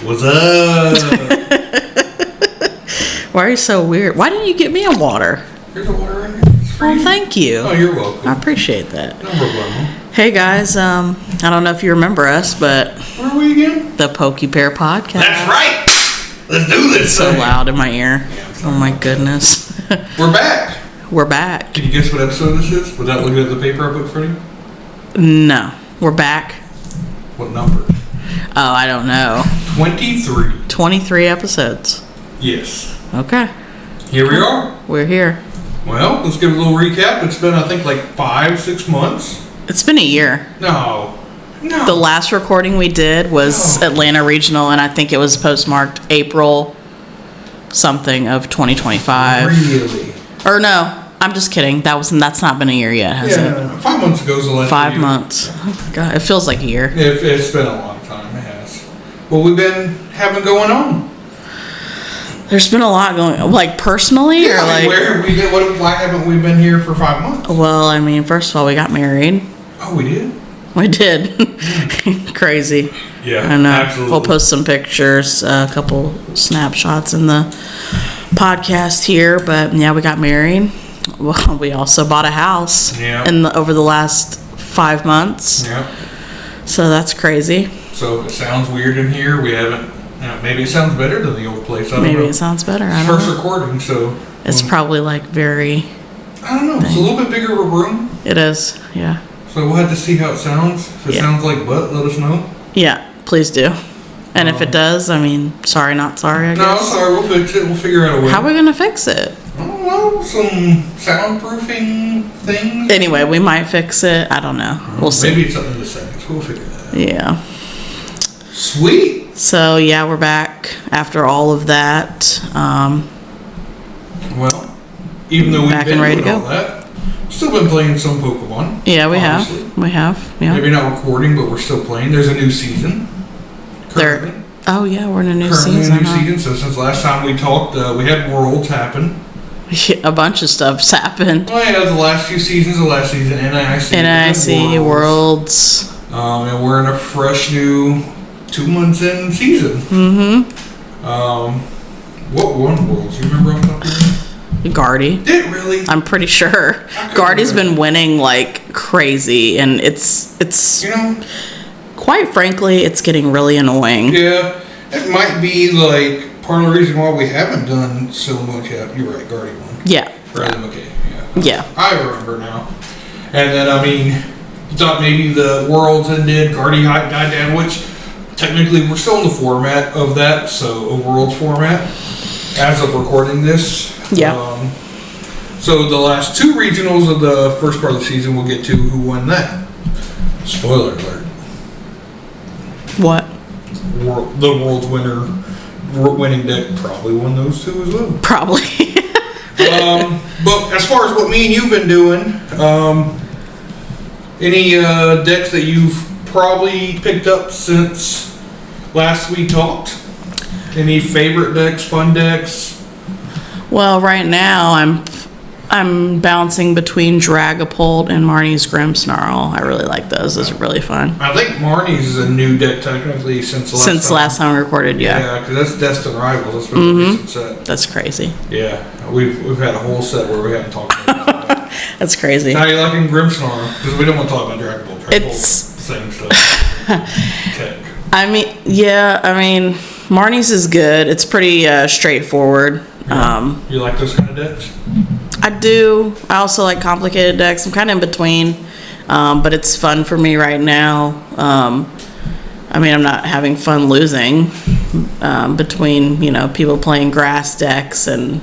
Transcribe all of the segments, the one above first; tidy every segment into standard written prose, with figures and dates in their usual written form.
What's up? Why are you so weird? Why didn't you get me a water? Here's a water right here. Oh, thank you. Oh, you're welcome. I appreciate that. No problem. Hey guys, I don't know if you remember us, but Where are we again? the Pear podcast. That's right. Let's do this. So loud in my ear. Oh my goodness. We're back. We're back. Can you guess what episode this is without looking at the paper I put for you? No, we're back. What number? Oh, I don't know. 23. 23 episodes. Yes. Okay. Here we are. We're here. Well, let's give a little recap. It's been, I think, like 5-6 months. It's been a year. No. The last recording we did was Atlanta Regional, and I think it was postmarked April something of 2025. Really? Or no, I'm just kidding. That's not been a year yet, has it? 5 months ago was the last 5 year. months. Oh my God, it feels like a year. It's been a long time. It has. What we've been having going on? There's been a lot going on, like personally, or like. Where have we been? Why haven't we been here for 5 months? Well, I mean, first of all, we got married. Oh, we did? We did. Crazy. Yeah, I know. absolutely. We'll post some pictures, a couple snapshots in the podcast here. But yeah, we got married. Well, we also bought a house over the last 5 months. Yeah. So that's crazy. So if it sounds weird in here, we haven't. Maybe it sounds better than the old place. I don't know. Maybe it sounds better. I don't First know. recording, so It's probably like very. I don't know. It's a little bit bigger of a room. It is. Yeah. So we'll have to see how it sounds. If it sounds like butt, let us know. Yeah, please do. And if it does, I mean, sorry, not sorry, I guess. No, sorry, we'll fix it. We'll figure out a way. How are we going to fix it? I don't know. Some soundproofing things. Anyway, we might fix it. I don't know. We'll see. Maybe it's something in the settings. We'll figure that out. Yeah. Sweet. So, yeah, we're back after all of that. Well, even though we've Back been and ready doing to all that, still been playing some Pokemon. Yeah, we obviously. have. We have. Yeah. Maybe not recording, but we're still playing. There's a new season. Currently. Oh, yeah, we're in a new Currently season. a new season. So since last time we talked, we had Worlds happen. A bunch of stuff's happened. Well, yeah, the last few seasons, NIC, Worlds. And we're in a fresh new 2 months in season. Mm-hmm. What won Worlds? You remember off the top of your head? Guardy. Did it really? I'm pretty sure. Guardy's been winning like crazy, and it's quite frankly, it's getting really annoying. Yeah, it might be like part of the reason why we haven't done so much yet. You're right, Guardy won. Yeah. Okay. Yeah. I remember now. And then, I mean, you thought maybe the Worlds ended, Guardy died down, which technically we're still in the format of that, so a Worlds format as of recording this. Yeah. So the last 2 regionals of the first part of the season, we'll get to who won that. Spoiler alert. What? The World's winning deck probably won those 2 as well. Probably. But as far as what me and you've been doing, any decks that you've probably picked up since last we talked? Any favorite decks, fun decks? Well, right now I'm bouncing between Dragapult and Marnie's Grimmsnarl. I really like those. Those are really fun. I think Marnie's is a new deck technically since last time we recorded. Yeah, because that's Destined Rivals. That's been a recent set. That's crazy. Yeah, we've had a whole set where we haven't talked about that. That's crazy. How are you liking Grimmsnarl? Because we don't want to talk about Dragapult. It's same stuff. Tech. I mean, Marnie's is good. It's pretty straightforward. Yeah. You like those kind of decks? I do. I also like complicated decks. I'm kind of in between, but it's fun for me right now. I mean, I'm not having fun losing between, people playing grass decks and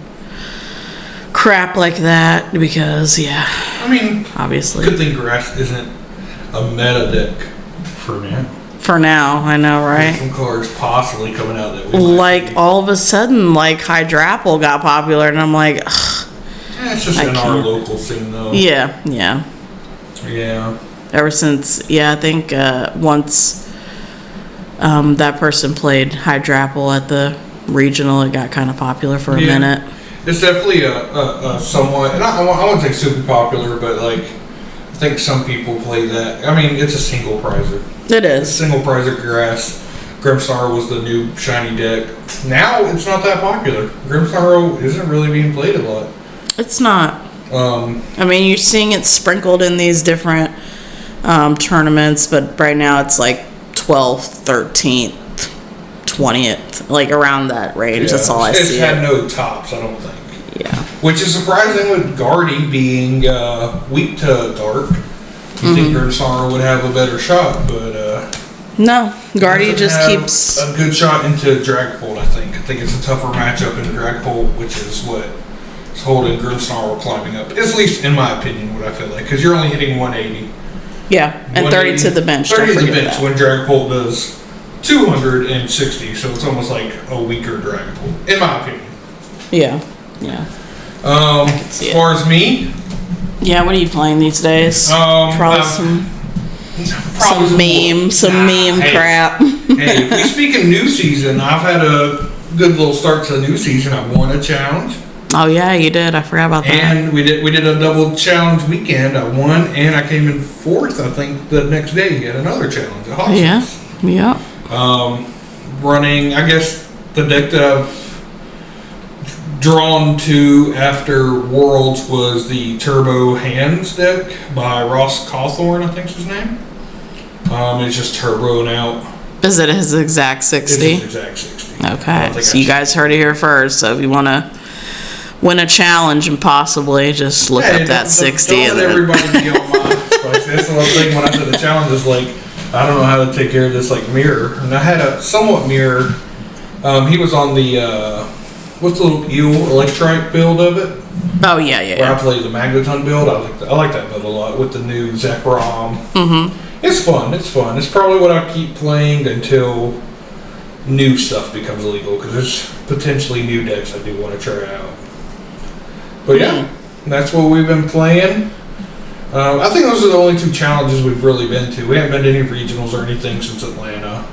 crap like that because, I mean, obviously. Good thing grass isn't a meta deck for now. For now, I know, right? There's some cards possibly coming out that we all of a sudden, Hydrapple got popular, and I'm like, ugh. It's just in our local scene, though. Yeah. Ever since, I think once that person played Hydrapple at the regional, it got kind of popular for a minute. It's definitely a somewhat, and I wouldn't say super popular, but I think some people play that. I mean, it's a single prizer. It is. Single prizer grass Grimmsnarl was the new shiny deck. Now it's not that popular. Grimmsnarl isn't really being played a lot. It's not. I mean, you're seeing it sprinkled in these different tournaments, but right now it's like 12th, 13th, 20th, like around that range. That's all I see. It's had no tops, I don't think. Yeah. Which is surprising with Guardy being weak to dark. You think Grimmsnarl would have a better shot, but no, Guardy just keeps a good shot into Dragapult. I think it's a tougher matchup in Dragapult, which is what is holding Grimmsnarl climbing up. At least in my opinion, what I feel like, because you're only hitting 180. Yeah, and 30 to the bench. 30 to the bench when Dragapult does 260, so it's almost like a weaker Dragapult, in my opinion. Yeah. As far as me, yeah, what are you playing these days? Probably some meme crap. Hey, if we speak of new season, I've had a good little start to the new season. I won a challenge. Oh yeah, you did. I forgot about that. And we did a double challenge weekend. I won, and I came in 4th. I think the next day at another challenge at Hoskins. Yeah. Running, I guess the deck that I've drawn to after Worlds was the Turbo Hands deck by Ross Cawthorn, I think's his name. It's just turboing out. Is it his exact 60? It's his exact 60. Okay, so you guys heard it here first. So if you want to win a challenge and possibly just look up that 60. Don't let everybody be on my spice. That's the one thing when I said the challenge is like, I don't know how to take care of this like mirror. And I had a somewhat mirror. He was on the what's the little eel electronic build of it? Oh yeah. Where I played the Magneton build. I like that build a lot with the new Zekrom. It's fun. It's probably what I keep playing until new stuff becomes illegal, because there's potentially new decks I do want to try out. But yeah, that's what we've been playing. I think those are the only 2 challenges we've really been to. We haven't been to any regionals or anything since Atlanta.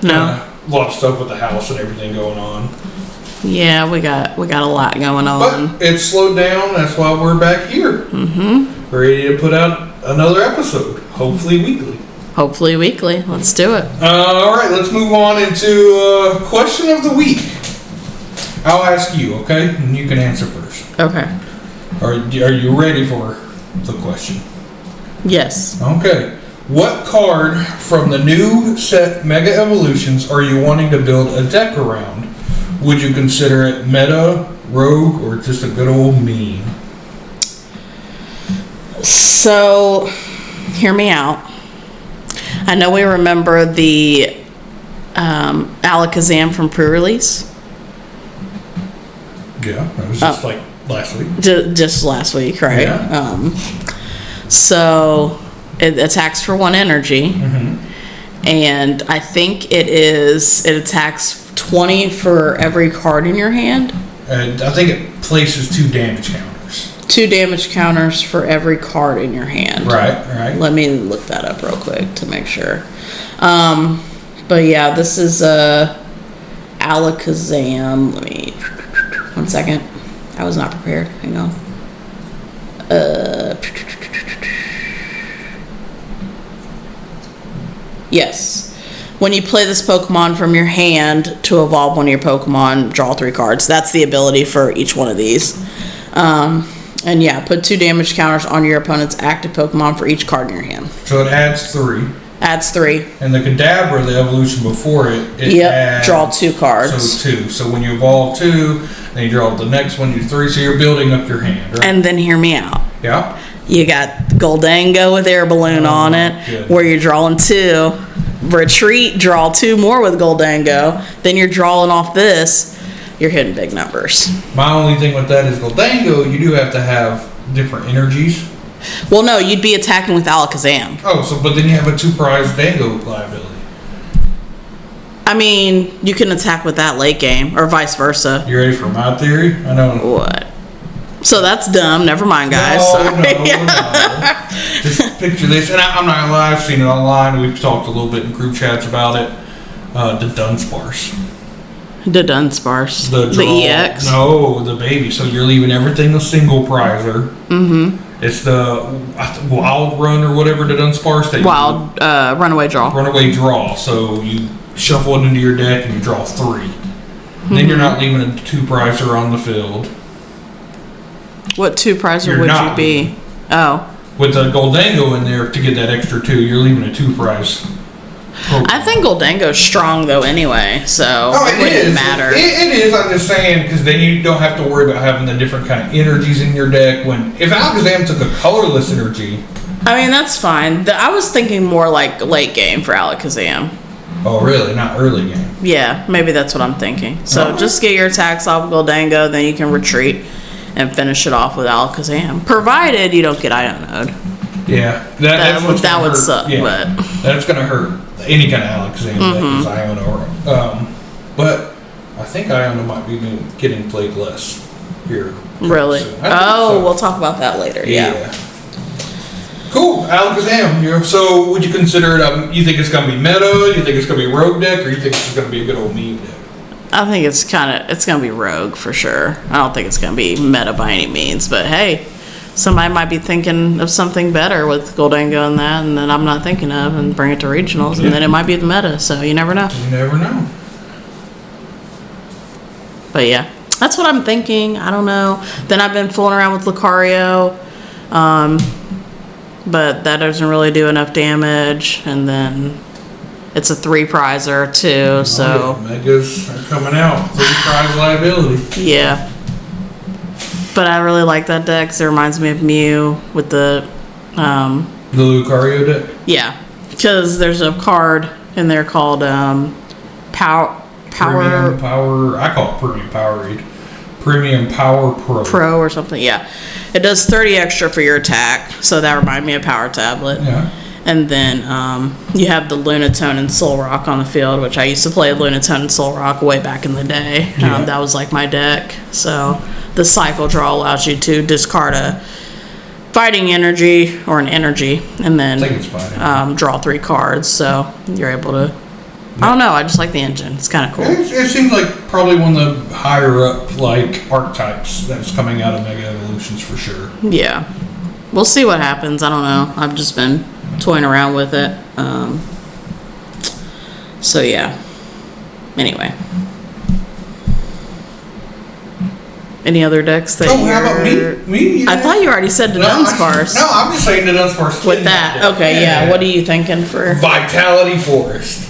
No. A lot of stuff with the house and everything going on. Yeah, we got a lot going on. But it's slowed down. That's why we're back here. Ready to put out another episode, hopefully weekly. Let's do it. All right, let's move on into question of the week. I'll ask you, okay? And you can answer first. Okay. Are you ready for the question? Yes. Okay. What card from the new set Mega Evolutions are you wanting to build a deck around? Would you consider it meta, rogue, or just a good old meme? So, hear me out. I know we remember the Alakazam from pre-release. Yeah, that was just like last week. Just last week, right? Yeah. So it attacks for 1 energy, and I think it attacks 20 for every card in your hand. And I think it places 2 damage counters. 2 damage counters for every card in your hand. Right. Let me look that up real quick to make sure. But yeah, this is Alakazam. Let me 1 second. I was not prepared. Hang on. Yes. When you play this Pokemon from your hand to evolve one of your Pokemon, draw 3 cards. That's the ability for each one of these. And yeah, put 2 damage counters on your opponent's active Pokemon for each card in your hand. So it adds 3. Adds 3. And the Kadabra, the evolution before it adds, draw 2 cards. So 2. So when you evolve 2, then you draw the next one, you 3. So you're building up your hand, right? And then hear me out. Yeah. You got Goldango with Air Balloon on it, where you're drawing 2. Retreat, draw 2 more with Goldango. Then you're drawing off this. You're hitting big numbers. My only thing with that is Goldango, you do have to have different energies. Well, no, you'd be attacking with Alakazam. Oh, but then you have a 2 prize Dango liability. I mean, you can attack with that late game, or vice versa. You ready for my theory? I know. What? So that's dumb. Never mind, guys. No. Just picture this, and I'm not gonna lie, I've seen it online. We've talked a little bit in group chats about it. The Dunsparce. The Dunsparce. The EX? No, the baby. So you're leaving everything a single prizer. It's the Wild Run or whatever the Dunsparce. Runaway Draw. Runaway Draw. So you shuffle it into your deck, and you draw 3. Then you're not leaving a 2-prizer on the field. What 2-prizer You're would you not. be? Oh. With the Goldango in there to get that extra 2, you're leaving a 2-prize. I think Goldango's strong though anyway, so Oh, it it wouldn't is. matter. It is. I'm just saying because then you don't have to worry about having the different kind of energies in your deck. When if Alakazam took a colorless energy, I mean that's fine. I was thinking more like late game for Alakazam. oh really? Not early game. Yeah, maybe that's what I'm thinking. So Okay. just get your attacks off Goldango, then you can retreat and finish it off with Alakazam, provided you don't get Ionode. Yeah, that's what's That gonna would hurt. suck, Yeah. but That's gonna hurt any kind of Alakazam deck is Iono. But I think Iono might be getting played less here. really. soon. I think Oh, so. we'll talk about that later. Yeah. Cool, Alakazam. So would you consider it? You think it's gonna be meta? You think it's gonna be rogue deck, or you think it's gonna be a good old meme deck? I think it's gonna be rogue for sure. I don't think it's gonna be meta by any means, but hey, somebody might be thinking of something better with Goldango and that, and that I'm not thinking of, and bring it to regionals, and then it might be the meta. So you never know. You never know. But yeah, that's what I'm thinking. I don't know. Then I've been fooling around with Lucario, but that doesn't really do enough damage, and then it's a 3-prizer too. So Oh, yeah, Megas are coming out. 3-prize liability. yeah. But I really like that deck 'cause it reminds me of Mew with the, The Lucario deck. yeah, because there's a card in there called Power Premium Power. I call it Premium Power Read. Premium Power Pro. Pro or something. Yeah, it does 30 extra for your attack, so that reminded me of Power Tablet. Yeah. And then you have the Lunatone and Soul Rock on the field, which I used to play Lunatone and Soul Rock way back in the day. Yeah. That was like my deck. So the cycle draw allows you to discard a fighting energy or an energy, and I think then it's fine. draw 3 cards. So you're able to. I don't know. I just like the engine. It's kind of cool. It seems like probably one of the higher up like archetypes that's coming out of Mega Evolutions for sure. Yeah. We'll see what happens. I don't know. I've just been toying around with it. So yeah. Anyway. Any other decks that Oh, how about me? I thought you already said the Dunsparce. No, I'm just saying the Dunsparce. With that. Okay, yeah. What are you thinking for? Vitality Forest.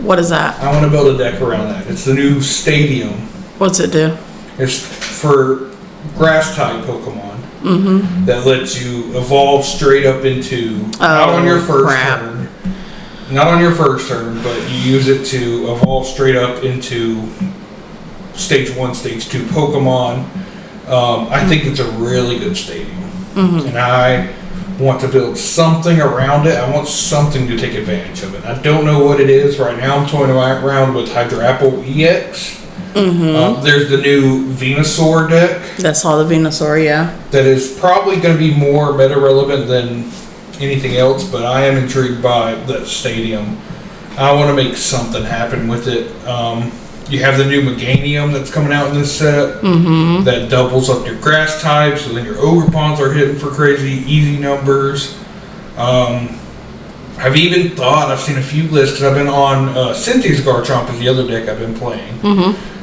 What is that? I want to build a deck around that. It's the new stadium. What's it do? It's for grass type Pokemon that lets you evolve straight up into not on your first turn. Not on your first turn, but you use it to evolve straight up into stage 1, stage 2 Pokemon. I think it's a really good stadium. And I want to build something around it. I want something to take advantage of it. I don't know what it is. Right now I'm toying around with Hydra Apple EX. There's the new Venusaur deck. That's all the Venusaur, yeah. That is probably going to be more meta relevant than anything else, but I am intrigued by that stadium. I want to make something happen with it. You have the new Meganium that's coming out in this set that doubles up your grass type, so then your Ogerpons are hitting for crazy easy numbers. I've even thought, I've seen a few lists, because I've been on Cynthia's Garchomp is the other deck I've been playing.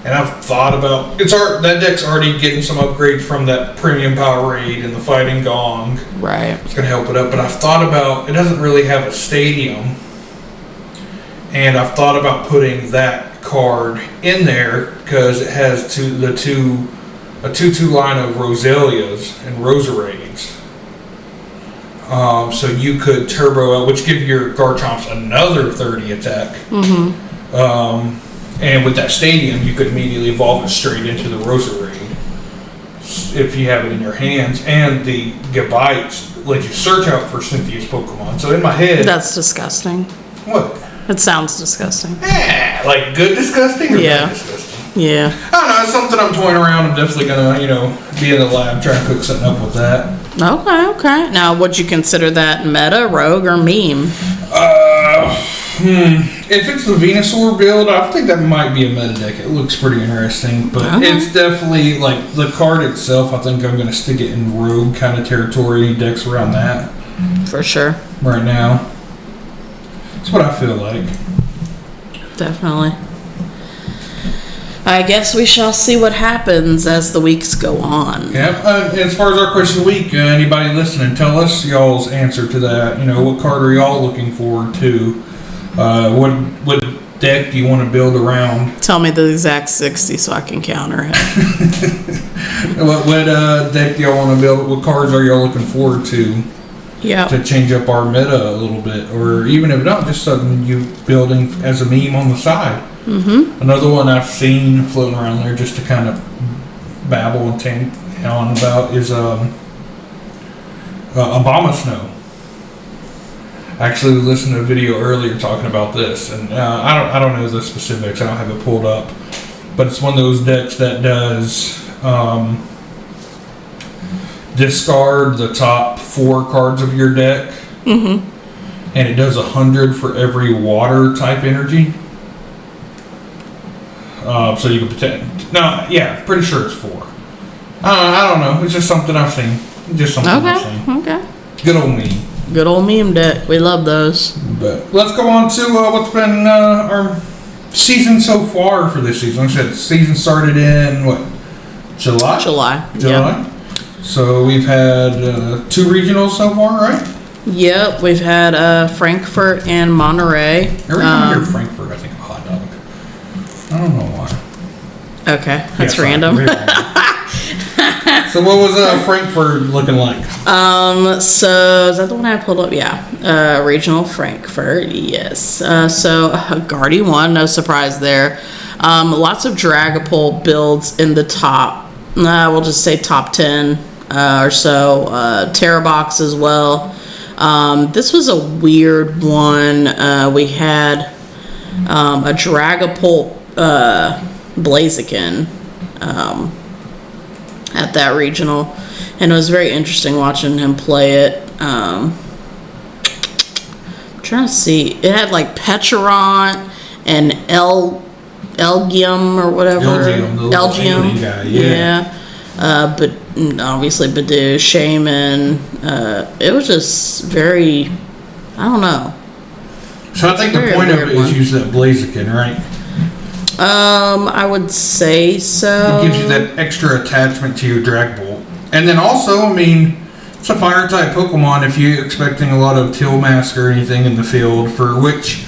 And I've thought about, that deck's already getting some upgrade from that Premium Powerade and the Fighting Gong. Right. It's going to help it up, but I've thought about, it doesn't really have a stadium. And I've thought about putting that card in there because it has a 2/2 line of Roselias and Roserades. So you could turbo out, which give your Garchomps another 30 attack. And with that stadium, you could immediately evolve it straight into the Roserade if you have it in your hands. And the Gabites let you search out for Cynthia's Pokemon. So in my head, That's disgusting. what? It sounds disgusting. Like good disgusting or Yeah. bad disgusting? Yeah. I don't know. It's something I'm toying around. I'm definitely gonna, be in the lab trying to cook something up with that. Okay. Now, would you consider that meta, rogue, or meme? If it's the Venusaur build, I think that might be a meta deck. It looks pretty interesting, but Okay. it's definitely like the card itself. I think I'm gonna stick it in rogue kind of territory. Any decks around that For sure. right now. That's what I feel like. definitely. I guess we shall see what happens as the weeks go on. Yeah. As far as our question of the week, anybody listening, tell us y'all's answer to that. What card are y'all looking forward to? What deck do you want to build around? Tell me the exact 60 so I can counter it. What deck do y'all want to build? What cards are y'all looking forward to? Yeah. To change up our meta a little bit, or even if not, just something you building as a meme on the side. Mm-hmm. Another one I've seen floating around there just to kind of babble and on about is Obama Snow. I actually listened to a video earlier talking about this, and I don't know the specifics. I don't have it pulled up, but it's one of those decks that does discard the top 4 cards of your deck, and it does 100 for every water type energy. So you can pretend. No, yeah, pretty sure it's 4. I don't know. It's just something I've seen. I've seen. Okay. Good old meme. Good old meme deck. We love those. But let's go on to what's been our season so far for this season. Like I said, season started in what? July. Yep. So we've had 2 regionals so far, right? Yep. We've had Frankfurt and Monterey. Every time I hear Frankfurt, I think of hot dog. I don't know why. Okay, that's random. So what was Frankfurt looking like? So is that the one I pulled up? Yeah. Regional Frankfurt, yes. So Guardy won, no surprise there. Lots of Dragapult builds in the top, we'll just say top 10 or so. Terrabox as well. This was a weird one. We had a Dragapult Blaziken at that regional, and it was very interesting watching him play it. I'm trying to see, it had like Pecharon and Elgium or whatever. Elgium guy, yeah. But obviously Badoo, Shaman. It was just very, I don't know. So I think the point of it is use that Blaziken, right? I would say so. It gives you that extra attachment to your Dragapult. And then also, I mean, it's a fire type Pokemon if you're expecting a lot of Tillmask or anything in the field, for which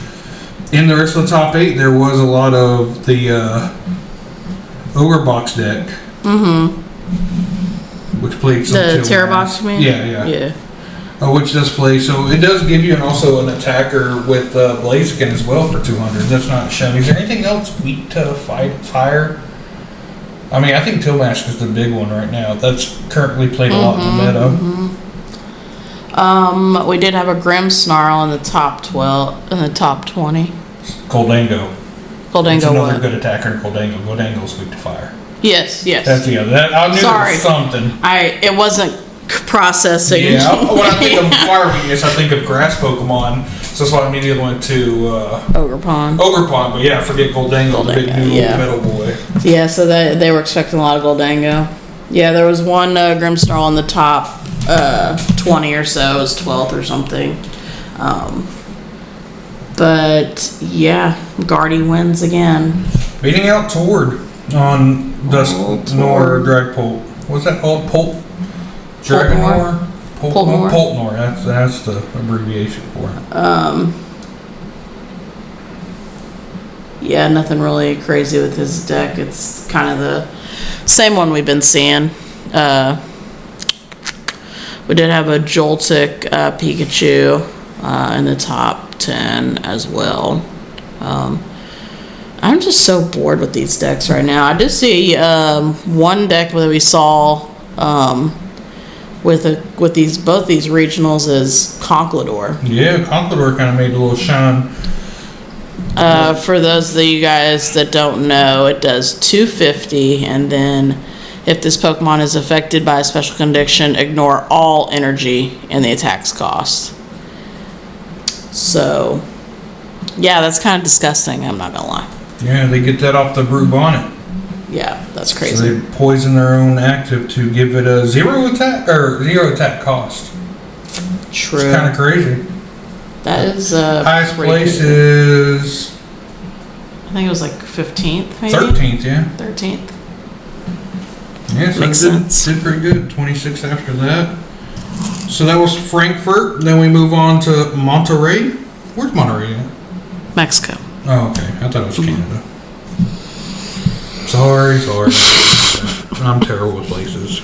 in the rest of the top 8 there was a lot of the Ogre Box deck. Which played some the Terrabox, you mean? Yeah. Which does play, so it does give you also an attacker with Blaziken as well for 200. That's not shabby. Is there anything else weak to fire? I mean, I think Tillmask is the big one right now. That's currently played a lot in the meta. We did have a Grimmsnarl in the top 12, in the top 20. Goldango. It's another good attacker in Goldango. Goldango's weak to fire. Yes. That's the other. I knew there was something. It wasn't processing. Yeah, when I think of fire weakness, I think of grass Pokemon. So that's why I immediately went to Ogerpon. But yeah, forget Goldango, the big new metal boy. Yeah, so they were expecting a lot of Goldango. Yeah, there was one Grimmsnarl in the top 20 or so. It was 12th or something. But yeah, Guardy wins again. Beating out Tord on Dusknoir Dragapult. What's that called? Dragonor? Poltnor. That's the abbreviation for it. Yeah, nothing really crazy with his deck. It's kind of the same one we've been seeing. We did have a Joltik Pikachu in the top 10 as well. I'm just so bored with these decks right now. I did see one deck that we saw with both these regionals is Conkeldurr. Yeah, Conkeldurr kind of made a little shine. For those of you guys that don't know, it does 250, and then if this Pokemon is affected by a special condition, ignore all energy and the attack's cost. So, yeah, that's kind of disgusting, I'm not gonna lie. Yeah, they get that off the Brew Bonnet. Yeah, that's crazy. So they poison their own active to give it a zero attack cost. True. It's kind of crazy. That is highest place cool. is I think it was like 15th, maybe? 13th, yeah. 13th. Yeah, so Makes sense. Did pretty good. 26 after that. So that was Frankfurt. Then we move on to Monterrey. Where's Monterrey at? Mexico. Oh, okay. I thought it was Canada. Sorry. I'm terrible with places.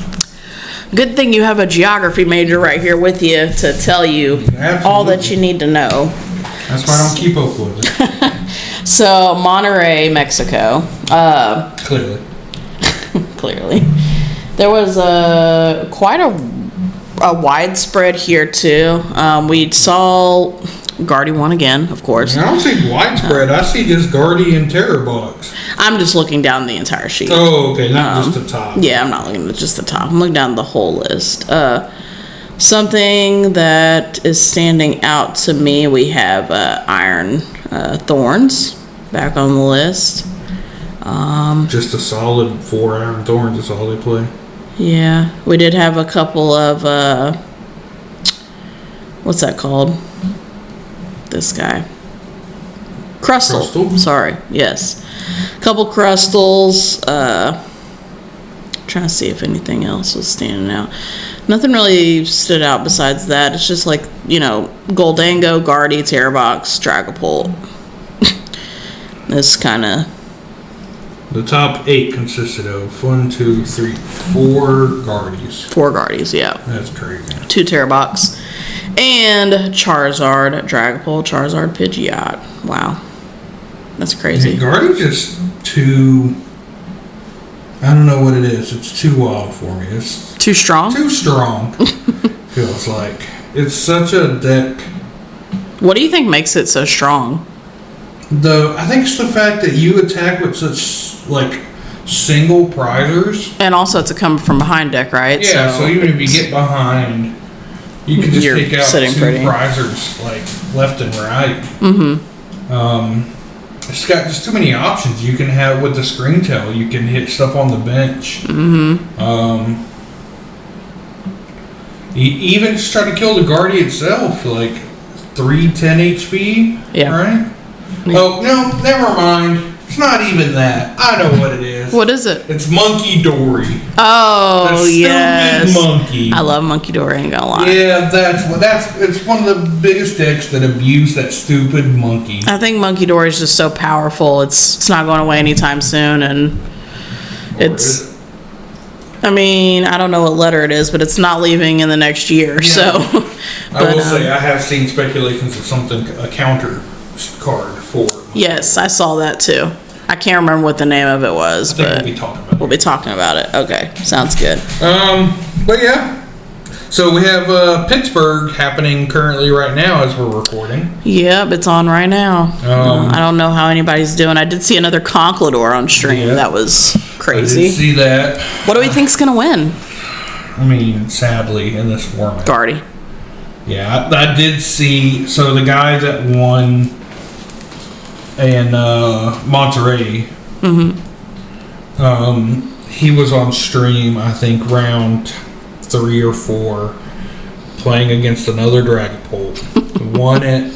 Good thing you have a geography major right here with you to tell you all that you need to know. That's why I don't keep up with it. So, Monterrey, Mexico. Clearly. Clearly. There was quite a widespread here, too. We saw Guardy won again, of course. I don't see widespread. I see just Guardy and Terror Box. I'm just looking down the entire sheet. Oh, okay. Not just the top. Yeah, I'm not looking at just the top. I'm looking down the whole list. Something that is standing out to me, we have Iron Thorns back on the list. Just a solid 4 Iron Thorns is all they play. Yeah, we did have a couple of, what's that called? This guy. Crustal. Sorry, yes. Couple Crustals. Trying to see if anything else was standing out. Nothing really stood out besides that. It's just like, Goldango, Guardy, Terrorbox, Dragapult. This kind of... The top 8 consisted of 4 Guardies. 4 Guardies, yeah. That's crazy. 2 Terrorbox. And Charizard, Dragapult, Charizard, Pidgeot. Wow. That's crazy. Yeah, Guardy's just too... I don't know what it is. It's too wild for me. It's too strong? Too strong. Feels like. It's such a deck. What do you think makes it so strong? I think it's the fact that you attack with such, single prizers. And also it's a come from behind deck, right? Yeah, so even if you get behind, you can just take out 2 prizers, left and right. Mm-hmm. It's got just too many options. You can have, with the Screen Tail, you can hit stuff on the bench. Mm-hmm. Even just try to kill the Guardy itself, 310 HP. Yeah. Right? Yeah. Oh, no, never mind. It's not even that. I know what it is. What is it? It's Monkey Dory. Oh, yes. Stupid monkey. I love Monkey Dory, ain't gonna lie. Yeah, it's one of the biggest decks that abuse that stupid monkey. I think Monkey Dory is just so powerful. It's not going away anytime soon, and it's... I mean, I don't know what letter it is, but it's not leaving in the next year, yeah. So... I will say, I have seen speculations of a counter card for... Yes, I saw that too. I can't remember what the name of it was, but we'll be talking about it. Okay, sounds good. But yeah. So we have Pittsburgh happening currently right now as we're recording. Yep, it's on right now. I don't know how anybody's doing. I did see another Conquilor on stream. Yeah. That was crazy. I did see that. What do we think's gonna win? I mean, sadly, in this format. Guardy. Yeah, I did see. So the guy that won in Monterrey, he was on stream, I think, round 3 or 4, playing against another Dragapult. Won it.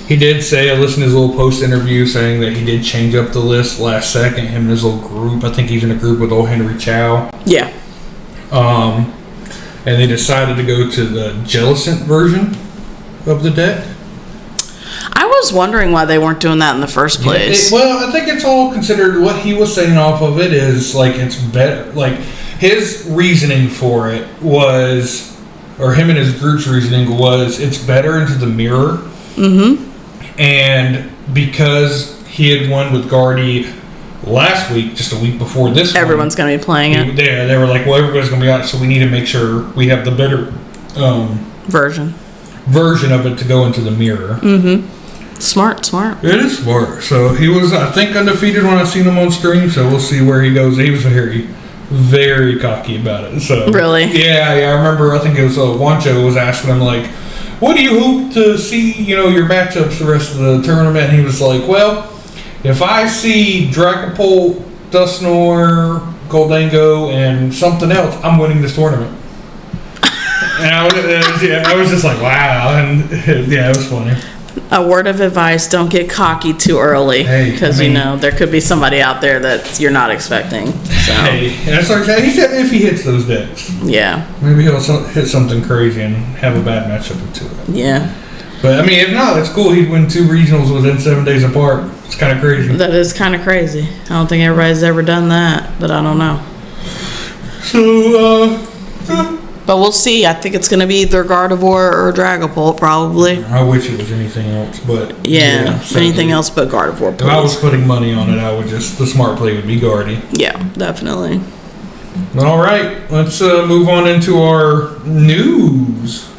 He did say, I listened to his little post interview saying that he did change up the list last second, him and his little group. I think he's in a group with old Henry Chow. Yeah. And they decided to go to the Jellicent version of the deck. I was wondering why they weren't doing that in the first place. Well, I think it's all considered. What he was saying off of it is it's better. His reasoning for it was, or him and his group's reasoning was, it's better into the mirror. Mm-hmm. And because he had won with Guardy last week, just a week before this everyone's going to be playing it. They were like, well, everybody's going to be on it, so we need to make sure we have the better version of it to go into the mirror. Mm-hmm. Smart. It is smart. So he was, I think, undefeated when I seen him on stream, so we'll see where he goes. He was very, very cocky about it. So really? Yeah, I remember, I think it was Wancho was asking him, what do you hope to see, your matchups the rest of the tournament? And he was like, well, if I see Dragapult, Dusknoir, Goldango, and something else, I'm winning this tournament. And I was just like, wow. And yeah, it was funny. A word of advice: don't get cocky too early, because there could be somebody out there that you're not expecting. So. Hey, that's like he said. If he hits those decks, yeah, maybe he'll hit something crazy and have a bad matchup into it. Yeah, but I mean, if not, it's cool. He'd win 2 regionals within 7 days apart. It's kind of crazy. That is kind of crazy. I don't think everybody's ever done that, but I don't know. So, but we'll see. I think it's going to be either Gardevoir or Dragapult, probably. I wish it was anything else, but... Yeah, anything else but Gardevoir, please. If I was putting money on it, I would just... The smart play would be Guardy. Yeah, definitely. All right, let's move on into our news.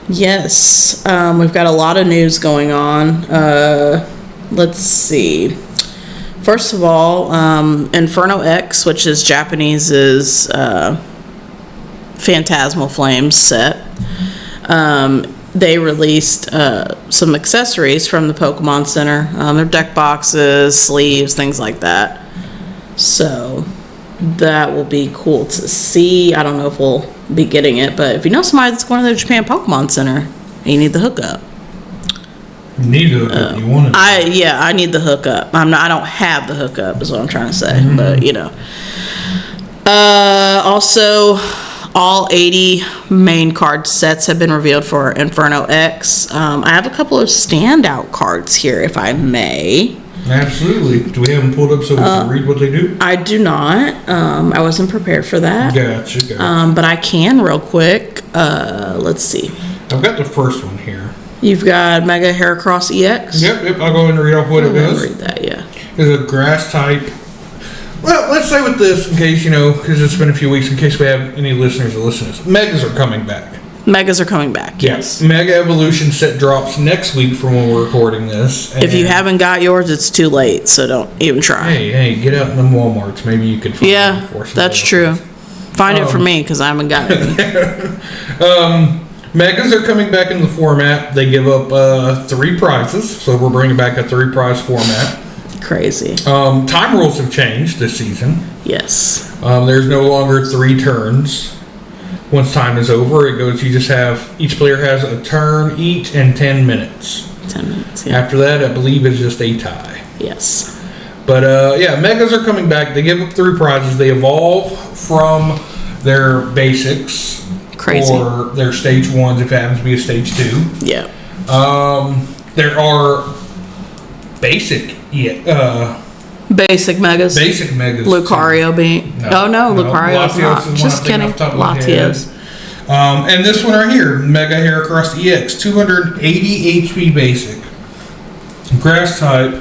Yes, we've got a lot of news going on. Let's see. First of all, Inferno X, which is Japanese's... Phantasmal Flames set. They released some accessories from the Pokemon Center. Their deck boxes, sleeves, things like that. So that will be cool to see. I don't know if we'll be getting it, but if you know somebody that's going to the Japan Pokemon Center, you need the hookup. You need the hookup. You want it? I need the hookup. I don't have the hookup, is what I'm trying to say. Mm-hmm. But also. All 80 main card sets have been revealed for Inferno X. I have a couple of standout cards here, if I may. Absolutely. Do we have them pulled up so we can read what they do? I do not. I wasn't prepared for that. Gotcha. But I can real quick. Let's see. I've got the first one here. You've got Mega Heracross EX? Yep. I'll go ahead and read off what it is. Read that, yeah. It's a grass type. Well, let's say with this, in case, because it's been a few weeks, in case we have any listeners that listen to this, Megas are coming back. Megas are coming back, yes. Mega Evolution set drops next week from when we're recording this. If you haven't got yours, it's too late, so don't even try. Hey, get out in the Walmarts. Maybe you can find it. Yeah, that's true. Find it for me, because I haven't got it. Megas are coming back in the format. They give up 3 prizes, so we're bringing back a 3-prize format. Crazy. Time rules have changed this season. Yes. There's no longer 3 turns. Once time is over, it goes. You just have each player has a turn each and 10 minutes. 10 minutes. Yeah. After that, I believe it's just a tie. Yes. But Megas are coming back. They give up 3 prizes. They evolve from their basics. Crazy. Or their stage 1s if it happens to be a stage 2. Yeah. There are basic Megas. Basic Megas. Lucario being. No, Lucario's not. Just kidding. Latios. And this one right here, Mega Heracross EX, 280 HP basic. Grass type,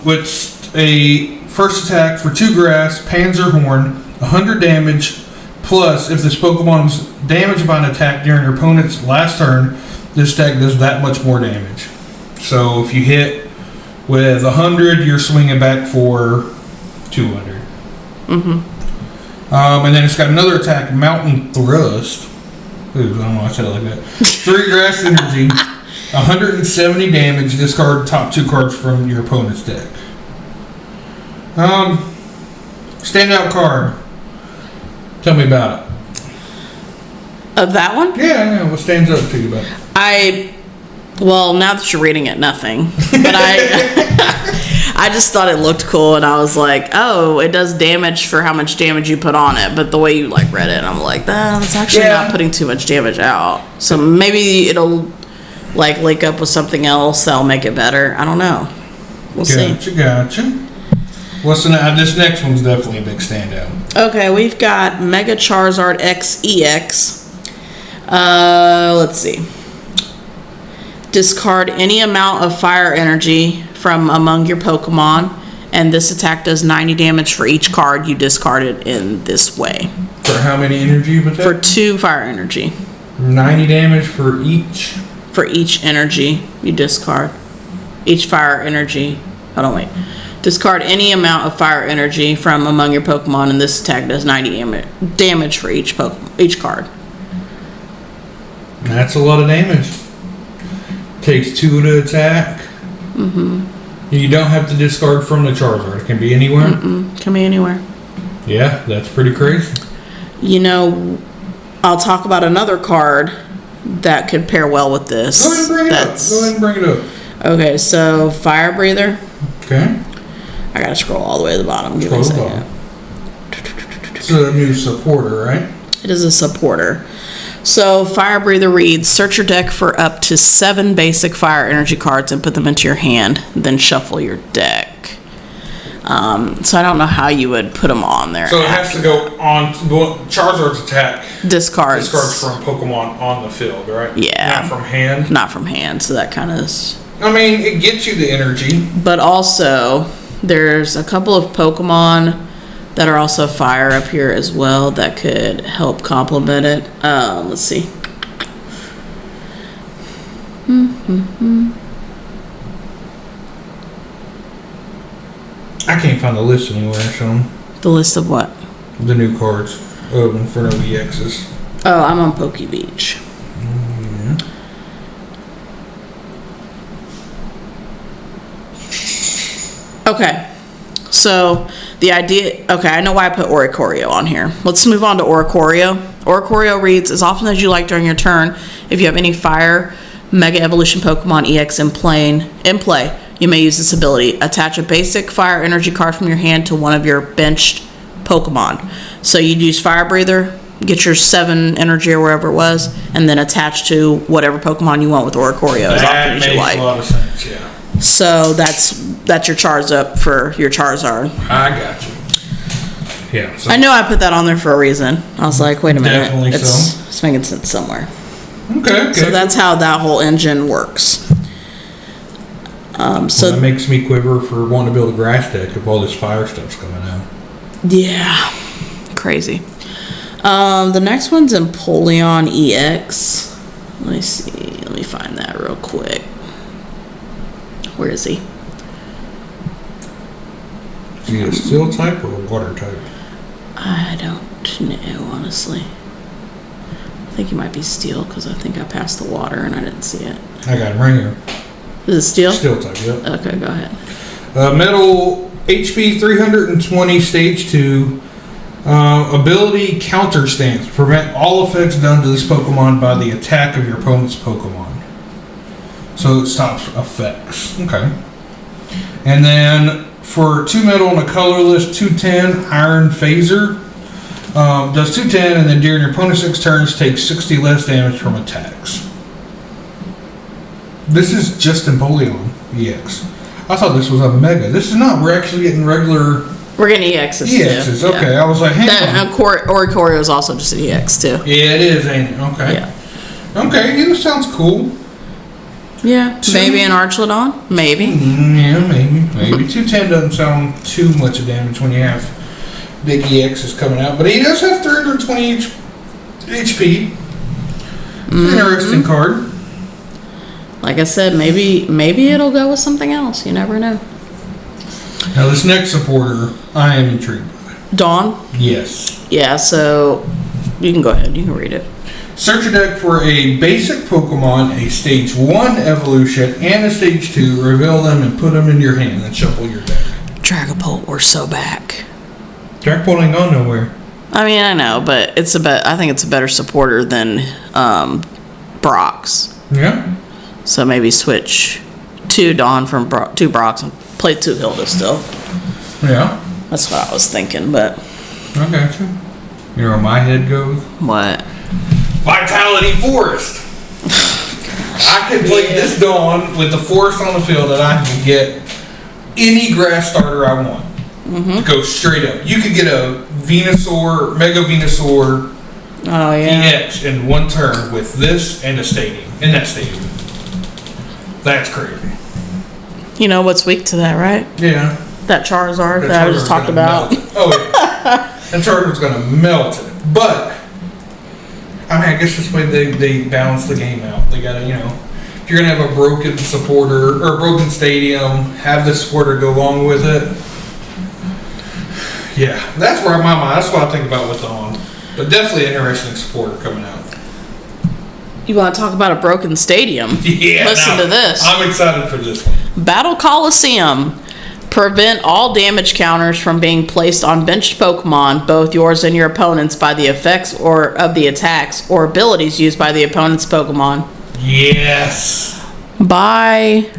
with a first attack for 2 grass, Panzer Horn, 100 damage, plus if this Pokemon was damaged by an attack during your opponent's last turn, this attack does that much more damage. So if you hit with 100, you're swinging back for 200. Mm-hmm. And then it's got another attack, Mountain Thrust. Ooh, I don't know why I said it like that. 3 grass energy, 170 damage. Discard top 2 cards from your opponent's deck. Standout card. Tell me about it. Of that one? Yeah. What stands up to you about it? Well, now that you're reading it, nothing. But I just thought it looked cool, and I was like, oh, it does damage for how much damage you put on it. But the way you read it, I'm like, that's actually not putting too much damage out. So maybe it'll link up with something else that'll make it better. I don't know. We'll see. Gotcha. What's this next one's definitely a big standout. Okay, we've got Mega Charizard X EX. Let's see. Discard any amount of fire energy from among your Pokemon, and this attack does 90 damage for each card you discarded in this way. For how many energy? For 2 fire energy. 90 damage for each? For each energy you discard. Each fire energy. Hold on, wait. Discard any amount of fire energy from among your Pokemon, and this attack does 90 damage for each card. That's a lot of damage. Takes 2 to attack. Mm-hmm. You don't have to discard from the Charizard. It can be anywhere? Can be anywhere. Yeah, that's pretty crazy. I'll talk about another card that could pair well with this. Go ahead and bring it up. Go ahead and bring it up. Okay, so fire breather. Okay. I gotta scroll all the way to the bottom. Give me a second. It's a new supporter, right? It is a supporter. So fire breather reads, search your deck for up to 7 basic fire energy cards and put them into your hand, then shuffle your deck. So I don't know how you would put them on there. So it has to go on Charizard's attack. Discards from Pokemon on the field, right? Yeah. Not from hand? Not from hand, so that kind of is... I mean, it gets you the energy. But also, there's a couple of Pokemon that are also fire up here as well that could help complement it. Let's see. I can't find the list anywhere, so... The list of what? The new cards of Inferno EXs. Oh, I'm on Poke Beach. Okay, so the idea, okay, I know why I put Oricorio on here. Let's move on to Oricorio. Oricorio reads, as often as you like during your turn, if you have any fire Mega Evolution Pokemon EX in play, you may use this ability. Attach a basic fire energy card from your hand to one of your benched Pokemon. So you'd use Fire Breather, get your 7 energy or wherever it was, and then attach to whatever Pokemon you want with Oricorio as often as you like. That makes a lot of sense, yeah. So that's your Charizard for your Charizard. I got you. Yeah. So I know I put that on there for a reason. I was like, wait a minute. Definitely it's making sense somewhere. Okay. So that's how that whole engine works. So that makes me quiver for wanting to build a grass deck if all this fire stuff's coming out. Yeah. Crazy. The next one's Empoleon EX. Let me see. Let me find that real quick. Where is he? Is he a steel type or a water type? I don't know, honestly. I think he might be steel because I think I passed the water and I didn't see it. I got him right here. Is it steel? Steel type, yep. Okay, go ahead. Metal HP 320, stage 2. Ability counter stance. Prevent all effects done to this Pokemon by the attack of your opponent's Pokemon. So it stops effects. Okay. And then for 2 metal and a colorless, 210 Iron Phaser. Does 210 and then during your opponent's 6 turns takes 60 less damage from attacks. This is just Empoleon EX. I thought this was a Mega. This is not. We're actually getting regular... We're getting EXs too. EXs, okay. Yeah. I was like, hang on. Oricorio is also just an EX too. Yeah, it is, ain't it? Okay. Yeah. Okay, yeah, that sounds cool. Yeah, maybe an Archlodon? Maybe. Yeah, maybe. 210 doesn't sound too much of damage when you have big EXs coming out. But he does have 320 HP. Interesting card. Like I said, maybe it'll go with something else. You never know. Now this next supporter, I am intrigued by. Dawn? Yes. Yeah, so you can go ahead. You can read it. Search your deck for a basic Pokemon, a stage 1 evolution, and a stage 2. Reveal them and put them in your hand and shuffle your deck. Dragapult, we're so back. Dragapult ain't gone nowhere. I mean, I know, but I think it's a better supporter than Brock's. Yeah. So maybe switch 2 Dawn from 2 Brock's and play 2 Hilda still. Yeah. That's what I was thinking, but... I got you. You know where my head goes? What? Vitality Forest. I could play this Dawn with the Forest on the field and I can get any grass starter I want. Mm-hmm. Go straight up. You could get a Venusaur, Mega Venusaur EX in 1 turn with this and a stadium. In that stadium. That's crazy. You know what's weak to that, right? Yeah. That Charizard that I just talked about. Oh, yeah. That Charizard's going to melt it. But, I mean, I guess this way they balance the game out. They got to, if you're going to have a broken supporter or a broken stadium, have the supporter go along with it. Yeah, that's where my mind, that's what I think about with Dawn. But definitely an interesting supporter coming out. You want to talk about a broken stadium? Yeah. Listen to this. I'm excited for this one. Battle Coliseum. Prevent all damage counters from being placed on benched Pokemon, both yours and your opponent's, by the effects or of the attacks or abilities used by the opponent's Pokemon. Yes. Bye,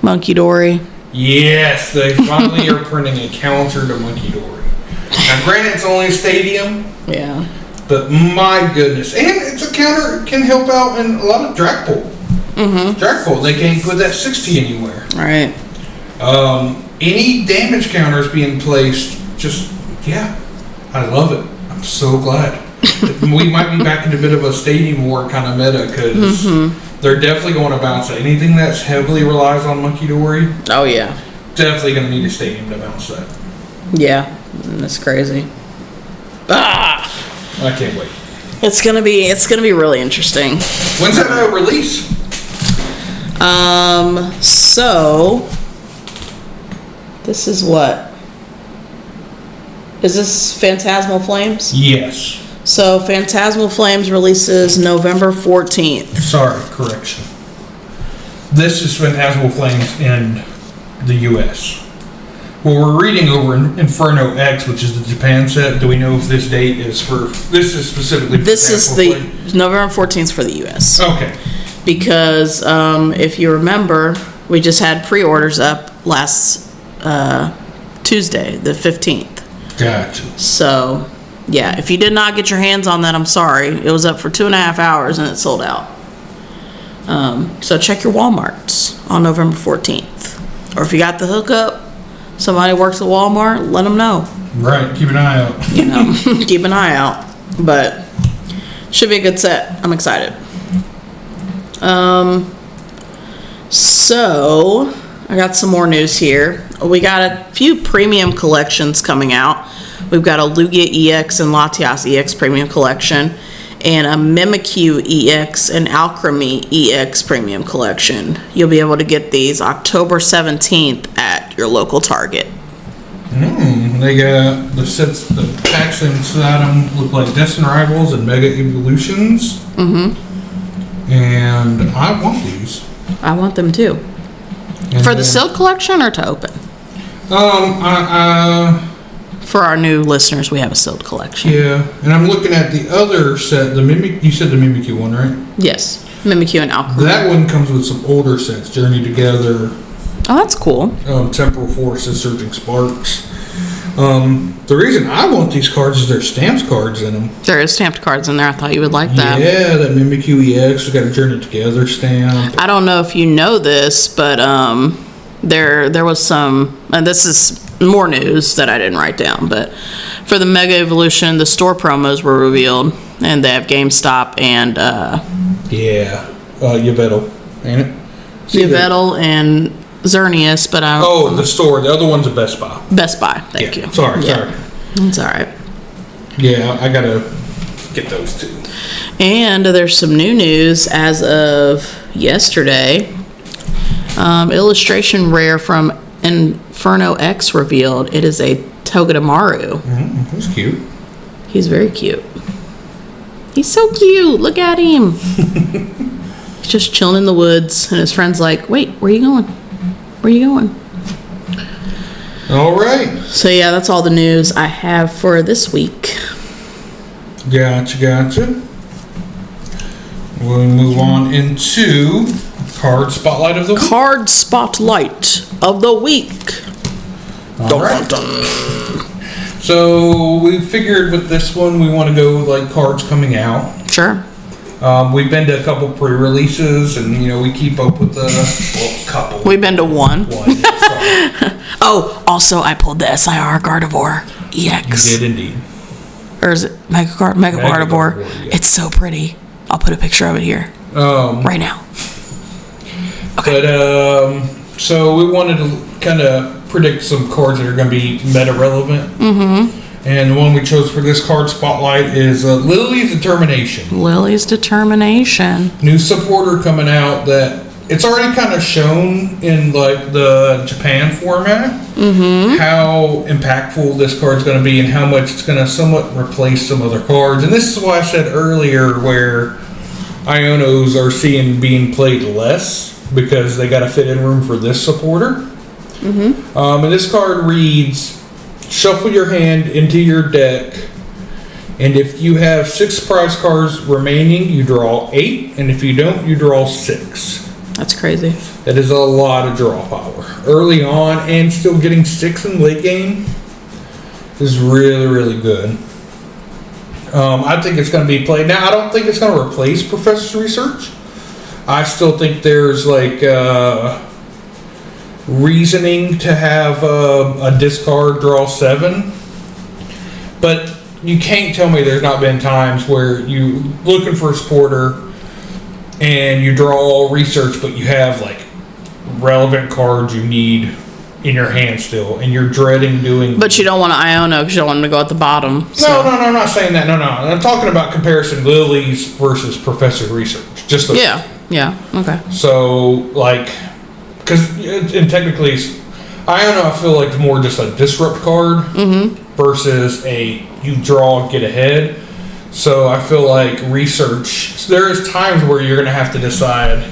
Monkey Dory. Yes, they finally are printing a counter to Monkey Dory. Now, granted, it's only a stadium. Yeah. But my goodness. And it's a counter, it can help out in a lot of Dragapult. Mm-hmm. Dragapult, they can't put that 60 anywhere. Right. Any damage counters being placed, just, yeah, I love it. I'm so glad. We might be back in a bit of a stadium war kind of meta, because they're definitely going to bounce it. Anything that's heavily relies on Monkey Dory, Oh, yeah. definitely going to need a stadium to bounce that. Yeah. That's crazy. Ah! I can't wait. It's gonna be really interesting. When's that release? So this is what? Is this Phantasmal Flames? Yes. So Phantasmal Flames releases November 14th. Sorry, correction. This is Phantasmal Flames in the U.S. Well, we're reading over Inferno X, which is the Japan set. Do we know if this date is for... This is specifically for This is Phantasmal the Flames? November 14th for the US. Okay. Because if you remember, we just had pre-orders up last Tuesday, the 15th. Gotcha. So, yeah, if you did not get your hands on that, I'm sorry. It was up for 2.5 hours and it sold out. So check your Walmarts on November 14th. Or if you got the hookup, somebody works at Walmart, let them know. Right, keep an eye out. You know, keep an eye out. But should be a good set. I'm excited. So I got some more news here. We got a few premium collections coming out. We've got a Lugia EX and Latias EX premium collection, and a Mimikyu EX and Alchemy EX premium collection. You'll be able to get these October 17th at your local Target. They got the sets, the packs inside them look like Destined Rivals and Mega Evolutions. And I want these. I want them too. And For the sealed collection or to open? For our new listeners, we have a sealed collection. Yeah, and I'm looking at the other set, the Mimic. You said the Mimikyu one, right? Yes, Mimikyu and Alchemy. That one comes with some older sets: Journey Together, Oh, that's cool. Temporal Forces, Surging Sparks. The reason I want these cards is there's stamps cards in them. There is stamped cards in there. I thought you would like that. Yeah, that Mimikyu EX. We got a Journey Together stamp. I don't know if you know this, but there was some, and this is more news that I didn't write down, but for the Mega Evolution, the store promos were revealed, and they have GameStop and Yveltal, ain't it? Yveltal and Xerneas, but I Oh, the store. The other one's a Best Buy. Best Buy. Thank you. Sorry. It's all right. Yeah, I gotta get those too. And there's some new news as of yesterday. Illustration rare from Inferno X revealed. It is a Togedemaru. That's cute. He's very cute. He's so cute. Look at him. He's just chilling in the woods, and his friend's like, "Wait, where you going? Where you going?" All right. So yeah, that's all the news I have for this week. Gotcha. We'll move on into Card Spotlight of the Week. Card Spotlight of the Week. All right. So we figured with this one we want to go with like cards coming out. Sure. We've been to a couple pre-releases, and we keep up with the couple. We've been to one. Sorry. Oh, also I pulled the SIR Gardevoir EX. You did indeed. Or is it Mega Gardevoir? Gardevoir, yeah. It's so pretty. I'll put a picture of it here right now. Okay. But so we wanted to kind of predict some cards that are going to be meta relevant. And the one we chose for this card spotlight is Lily's Determination. Lily's Determination. New supporter coming out that it's already kind of shown in like the Japan format how impactful this card's going to be and how much it's going to somewhat replace some other cards. And this is why I said earlier where Ionos are being played less because they got to fit in room for this supporter. And this card reads, shuffle your hand into your deck, and if you have 6 prize cards remaining, you draw 8, and if you don't, you draw 6. That's crazy. That is a lot of draw power. Early on, and still getting 6 in late game is really, really good. I think it's going to be played. Now, I don't think it's going to replace Professor's Research. I still think there's like reasoning to have a discard draw 7. But you can't tell me there's not been times where you looking for a supporter and you draw all research, but you have like relevant cards you need in your hand still, and you're dreading doing. But you don't want to Iono because you don't want them to go at the bottom. So. No, I'm not saying that. No. I'm talking about comparison Lilies versus Professor Research. Just those. Yeah. Okay. So like, because and technically, Iono I feel like it's more just a disrupt card versus a you draw get ahead. So I feel like research. There is times where you're going to have to decide: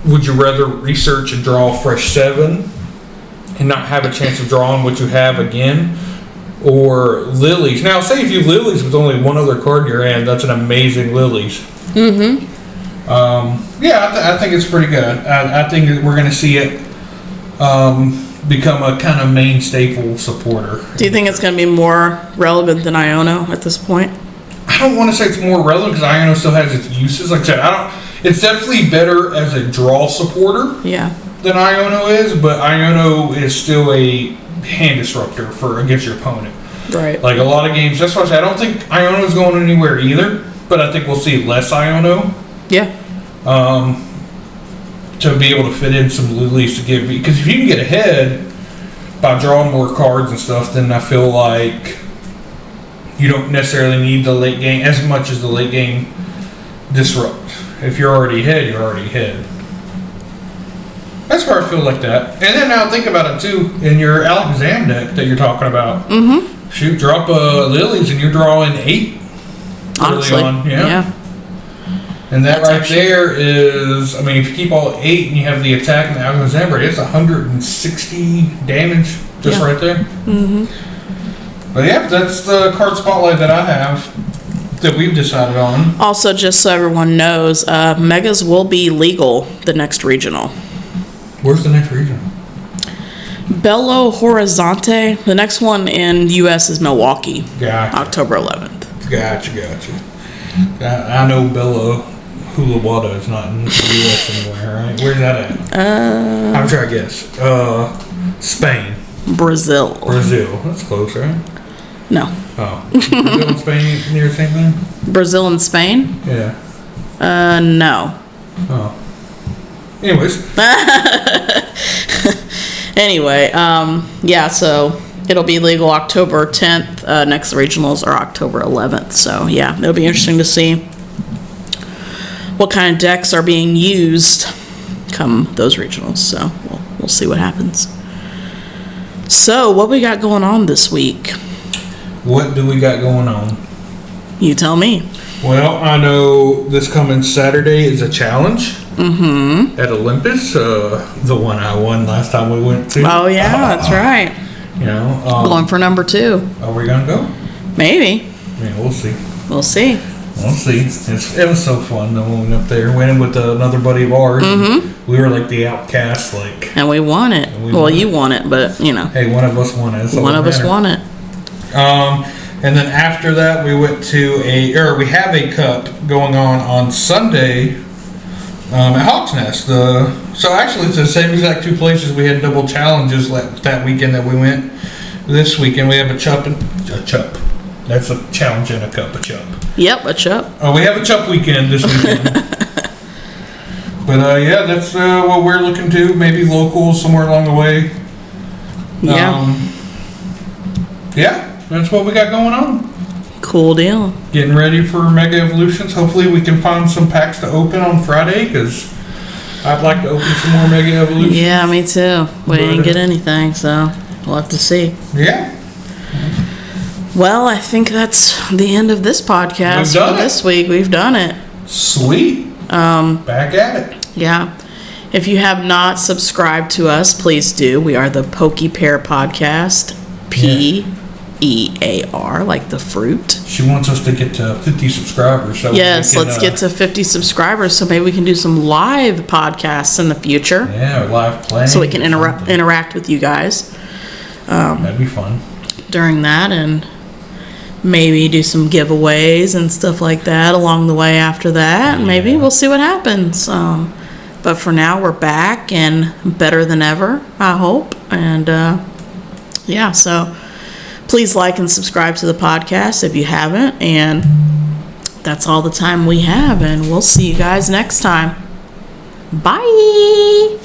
would you rather research and draw a fresh 7 and not have a chance of drawing what you have again, or Lilies? Now, say if you Lilies with only one other card in your hand, that's an amazing Lilies. I think it's pretty good. I think we're going to see it become a kind of main staple supporter. Do you think it's going to be more relevant than Iono at this point? I don't want to say it's more relevant because Iono still has its uses. Like I said, it's definitely better as a draw supporter than Iono is, but Iono is still a hand disruptor against your opponent. Right. Like a lot of games, that's why I say I don't think Iono is going anywhere either, but I think we'll see less Iono. Yeah. To be able to fit in some Lilies to give, because if you can get ahead by drawing more cards and stuff, then I feel like you don't necessarily need the late game as much as the late game disrupt. If you're already ahead, you're already ahead. That's where I feel like that. And then now think about it too, in your Alakazam deck that you're talking about. Shoot, drop Lilies and you're drawing 8 Honestly, early on. Yeah. And that's right there is, I mean, if you keep all 8 and you have the attack and the Alakazam, it's 160 damage just right there. But yeah, that's the card spotlight that I have that we've decided on. Also, just so everyone knows, Megas will be legal the next regional. Where's the next regional? Belo Horizonte. The next one in the U.S. is Milwaukee. Gotcha. October 11th. Gotcha. I know Belo Hulawada is not in the U.S. anywhere, right? Where's that at? I'm trying to guess. Spain. Brazil. That's close, right? No. Oh. Brazil and Spain near the same thing? Brazil and Spain? Yeah. No. Oh. Anyways. Anyway, so it'll be legal October 10th. Next regionals are October 11th. So, yeah, it'll be interesting to see what kind of decks are being used come those regionals. So, we'll see what happens. So, what we got going on this week? What do we got going on? You tell me. Well, I know this coming Saturday is a challenge at Olympus, the one I won last time we went to. Oh, yeah, that's right. You know, going for number 2. Are we gonna go? Maybe. Yeah, we'll see. We'll see. It was so fun though when we went up there, winning with another buddy of ours. We were like the outcasts, and we won it. You won it, but you know. Hey, one of us won it. One of us won it. And then after that, we went to we have a cup going on Sunday at Hawk's Nest. So actually, it's the same exact 2 places we had double challenges that weekend that we went. This weekend we have a chup. That's a challenge and a cup, a chup. Yep, a chup. We have a chup weekend this weekend. But that's what we're looking to. Maybe local, somewhere along the way. That's what we got going on. Cool deal. Getting ready for Mega Evolutions. Hopefully we can find some packs to open on Friday, because I'd like to open some more Mega Evolutions. Yeah, me too. We didn't get anything, so we'll have to see. Yeah. Well, I think that's the end of this podcast for this week. We've done it. Sweet. Back at it. Yeah. If you have not subscribed to us, please do. We are the Pear Podcast. Pear, like the fruit. She wants us to get to 50 subscribers. So yes, let's get to 50 subscribers so maybe we can do some live podcasts in the future. Yeah, live playing. So we can interact with you guys. That'd be fun. During that, and maybe do some giveaways and stuff like that along the way after that. Yeah. Maybe we'll see what happens. But for now, we're back and better than ever, I hope. And yeah, so please like and subscribe to the podcast if you haven't. And that's all the time we have. And we'll see you guys next time. Bye.